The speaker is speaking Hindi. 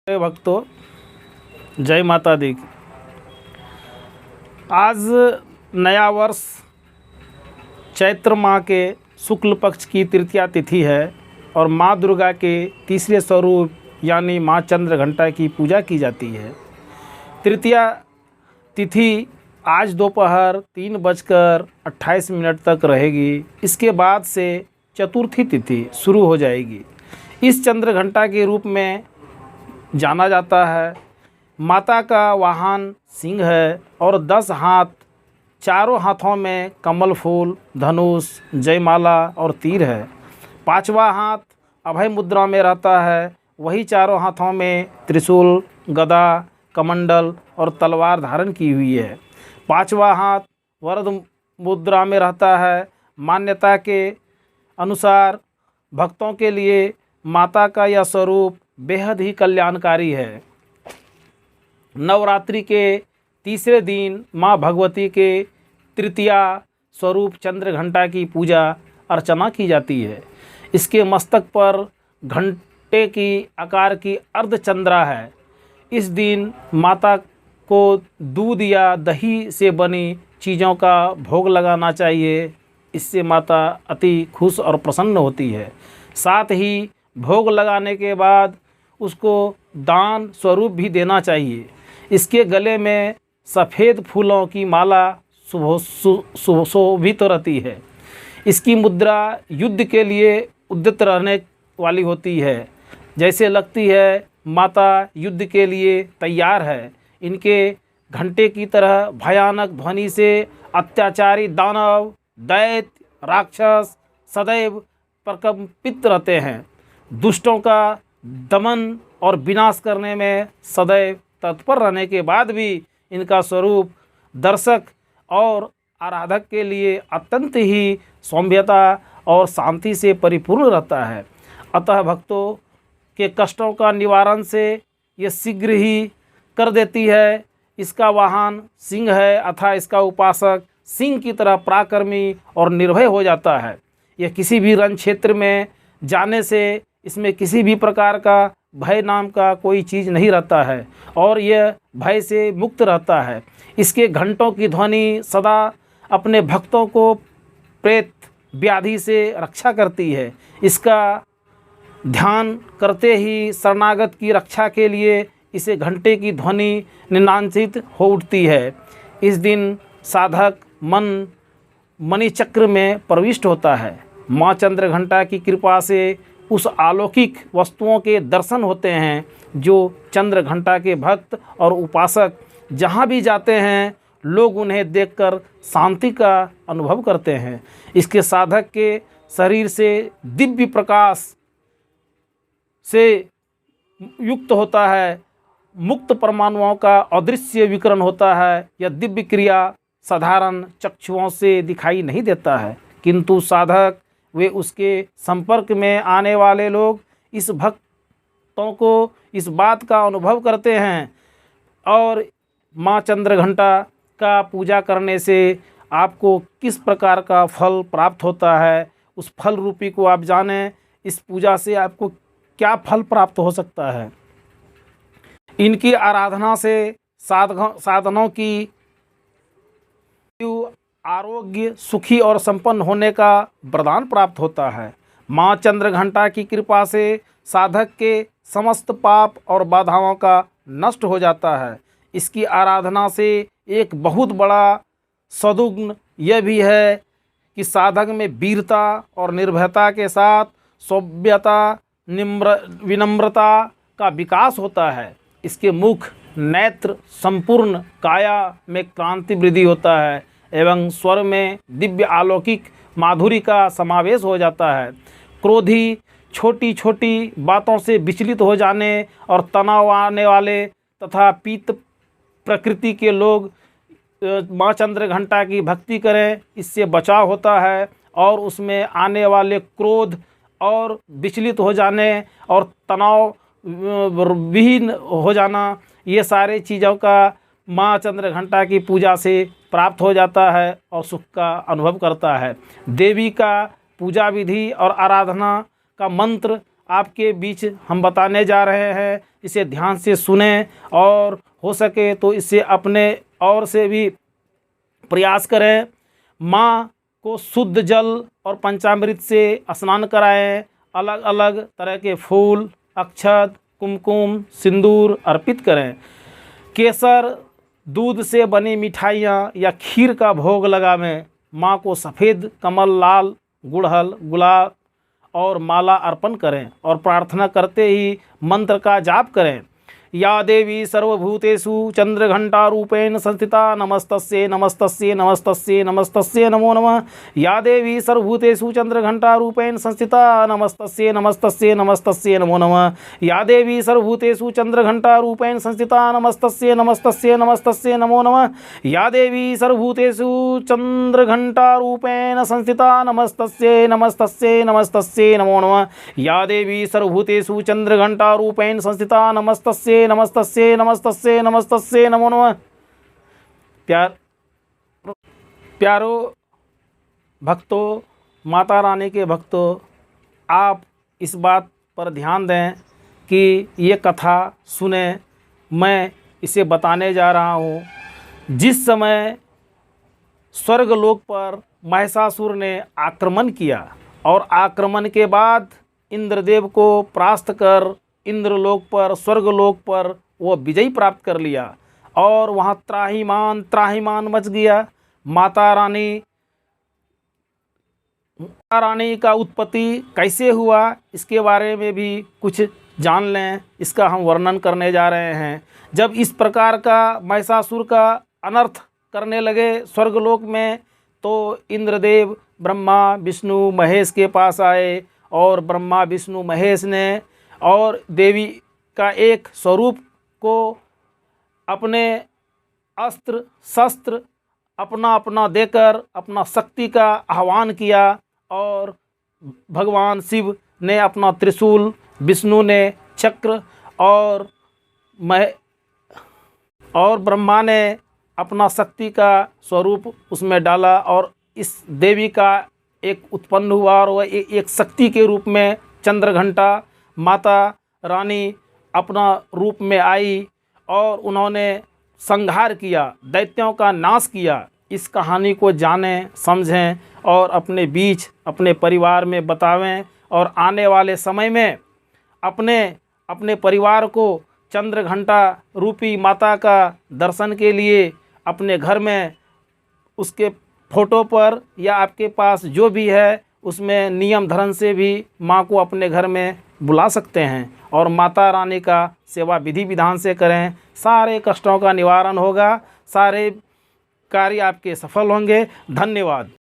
भक्तों, जय माता दी। आज नया वर्ष चैत्र माह के शुक्ल पक्ष की तृतीया तिथि है और माँ दुर्गा के तीसरे स्वरूप यानी माँ चंद्रघंटा की पूजा की जाती है। तृतीया तिथि आज दोपहर 3:28 तक रहेगी। इसके बाद से चतुर्थी तिथि शुरू हो जाएगी। इस चंद्रघंटा के रूप में जाना जाता है। माता का वाहन सिंह है और 10 हाथ, चारों हाथों में कमल फूल, धनुष, जयमाला और तीर है। 5वां हाथ अभय मुद्रा में रहता है। वही चारों हाथों में त्रिशूल, गदा, कमंडल और तलवार धारण की हुई है। 5वां हाथ वरद मुद्रा में रहता है। मान्यता के अनुसार भक्तों के लिए माता का यह स्वरूप बेहद ही कल्याणकारी है। नवरात्रि के तीसरे दिन माँ भगवती के तृतीया स्वरूप चंद्रघंटा की पूजा अर्चना की जाती है। इसके मस्तक पर घंटे की आकार की अर्धचंद्रा है। इस दिन माता को दूध या दही से बनी चीज़ों का भोग लगाना चाहिए। इससे माता अति खुश और प्रसन्न होती है। साथ ही भोग लगाने के बाद उसको दान स्वरूप भी देना चाहिए। इसके गले में सफ़ेद फूलों की माला शोभित रहती है। इसकी मुद्रा युद्ध के लिए उद्यत रहने वाली होती है। जैसे लगती है माता युद्ध के लिए तैयार है। इनके घंटे की तरह भयानक ध्वनि से अत्याचारी दानव, दैत्य, राक्षस सदैव प्रकंपित रहते हैं। दुष्टों का दमन और विनाश करने में सदैव तत्पर रहने के बाद भी इनका स्वरूप दर्शक और आराधक के लिए अत्यंत ही सौम्यता और शांति से परिपूर्ण रहता है। अतः भक्तों के कष्टों का निवारण से ये शीघ्र ही कर देती है। इसका वाहन सिंह है अतः इसका उपासक सिंह की तरह पराक्रमी और निर्भय हो जाता है। यह किसी भी रण क्षेत्र में जाने से इसमें किसी भी प्रकार का भय नाम का कोई चीज़ नहीं रहता है और यह भय से मुक्त रहता है। इसके घंटों की ध्वनि सदा अपने भक्तों को प्रेत व्याधि से रक्षा करती है। इसका ध्यान करते ही शरणागत की रक्षा के लिए इसे घंटे की ध्वनि निनांसित हो उठती है। इस दिन साधक मणिचक्र में प्रविष्ट होता है। माँ चंद्रघंटा की कृपा से उस अलौकिक वस्तुओं के दर्शन होते हैं जो चंद्रघंटा के भक्त और उपासक जहाँ भी जाते हैं लोग उन्हें देखकर शांति का अनुभव करते हैं। इसके साधक के शरीर से दिव्य प्रकाश से युक्त होता है। मुक्त परमाणुओं का अदृश्य विकिरण होता है। यह दिव्य क्रिया साधारण चक्षुओं से दिखाई नहीं देता है, किंतु साधक वे उसके संपर्क में आने वाले लोग इस भक्तों को इस बात का अनुभव करते हैं। और माँ चंद्रघंटा का पूजा करने से आपको किस प्रकार का फल प्राप्त होता है, उस फल रूपी को आप जानें। इस पूजा से आपको क्या फल प्राप्त हो सकता है। इनकी आराधना से साधनों की आरोग्य, सुखी और संपन्न होने का वरदान प्राप्त होता है। माँ चंद्रघंटा की कृपा से साधक के समस्त पाप और बाधाओं का नष्ट हो जाता है। इसकी आराधना से एक बहुत बड़ा सद्गुण यह भी है कि साधक में वीरता और निर्भयता के साथ सभ्यता, विनम्रता का विकास होता है। इसके मुख, नेत्र, संपूर्ण काया में क्रांति वृद्धि होता है एवं स्वर में दिव्य अलौकिक माधुरी का समावेश हो जाता है। क्रोधी छोटी छोटी बातों से विचलित हो जाने और तनाव आने वाले तथा पीत प्रकृति के लोग माँ चंद्रघंटा की भक्ति करें, इससे बचाव होता है। और उसमें आने वाले क्रोध और विचलित हो जाने और तनाव विहीन हो जाना, ये सारे चीज़ों का माँ चंद्रघंटा की पूजा से प्राप्त हो जाता है और सुख का अनुभव करता है। देवी का पूजा विधि और आराधना का मंत्र आपके बीच हम बताने जा रहे हैं। इसे ध्यान से सुनें और हो सके तो इसे अपने और से भी प्रयास करें। माँ को शुद्ध जल और पंचामृत से स्नान कराएं। अलग अलग तरह के फूल, अक्षत, कुमकुम, सिंदूर अर्पित करें। केसर, दूध से बनी मिठाइयाँ या खीर का भोग लगावें। माँ को सफ़ेद कमल, लाल गुड़हल, गुलाब और माला अर्पण करें और प्रार्थना करते ही मंत्र का जाप करें। या देवी सर्वभूतेषु चंद्रघंटा रूपेण संस्थिता नमस्तस्यै नमस्तस्यै नमस्तस्यै नमस्तस्यै नमो नमः। या देवी सर्वभूतेषु चंद्रघंटा रूपेण संस्थिता नमस्तस्यै नमस्तस्यै नमस्तस्यै नमो नमः। या देवी सर्वभूतेषु चंद्रघंटा रूपेण संस्थिता नमस्तस्यै नमस्तस्यै नमस्तस्यै नमो नमः। या देवी सर्वभूतेषु चंद्रघंटा रूपेण संस्थिता नमस्तस्यै नमस्तस्यै नमस्तस्यै नमो नमः। या देवी सर्वभूतेषु चंद्रघंटा रूपेण संस्थिता नमस्तस्यै नमस्तस्यै नमस्तस्यै नमस्तस्यै नमो नमः। प्यारो भक्तों, माता रानी के भक्तों, आप इस बात पर ध्यान दें कि ये कथा सुने। मैं इसे बताने जा रहा हूँ। जिस समय स्वर्गलोक पर महिषासुर ने आक्रमण किया और आक्रमण के बाद इंद्रदेव को परास्त कर इंद्रलोक पर, स्वर्गलोक पर वो विजय प्राप्त कर लिया और वहाँ त्राहिमाम त्राहिमाम मच गया। माता रानी का उत्पत्ति कैसे हुआ इसके बारे में भी कुछ जान लें। इसका हम वर्णन करने जा रहे हैं। जब इस प्रकार का महिषासुर का अनर्थ करने लगे स्वर्गलोक में, तो इंद्रदेव ब्रह्मा विष्णु महेश के पास आए और ब्रह्मा विष्णु महेश ने और देवी का एक स्वरूप को अपने अस्त्र शस्त्र अपना अपना देकर अपना शक्ति का आह्वान किया और भगवान शिव ने अपना त्रिशूल, विष्णु ने चक्र और ब्रह्मा ने अपना शक्ति का स्वरूप उसमें डाला और इस देवी का एक उत्पन्न हुआ और वह एक शक्ति के रूप में चंद्रघंटा माता रानी अपना रूप में आई और उन्होंने संहार किया, दैत्यों का नाश किया। इस कहानी को जानें, समझें और अपने बीच अपने परिवार में बतावें और आने वाले समय में अपने परिवार को चंद्रघंटा रूपी माता का दर्शन के लिए अपने घर में उसके फोटो पर या आपके पास जो भी है उसमें नियम धर्म से भी माँ को अपने घर में बुला सकते हैं और माता रानी का सेवा विधि विधान से करें। सारे कष्टों का निवारण होगा, सारे कार्य आपके सफल होंगे। धन्यवाद।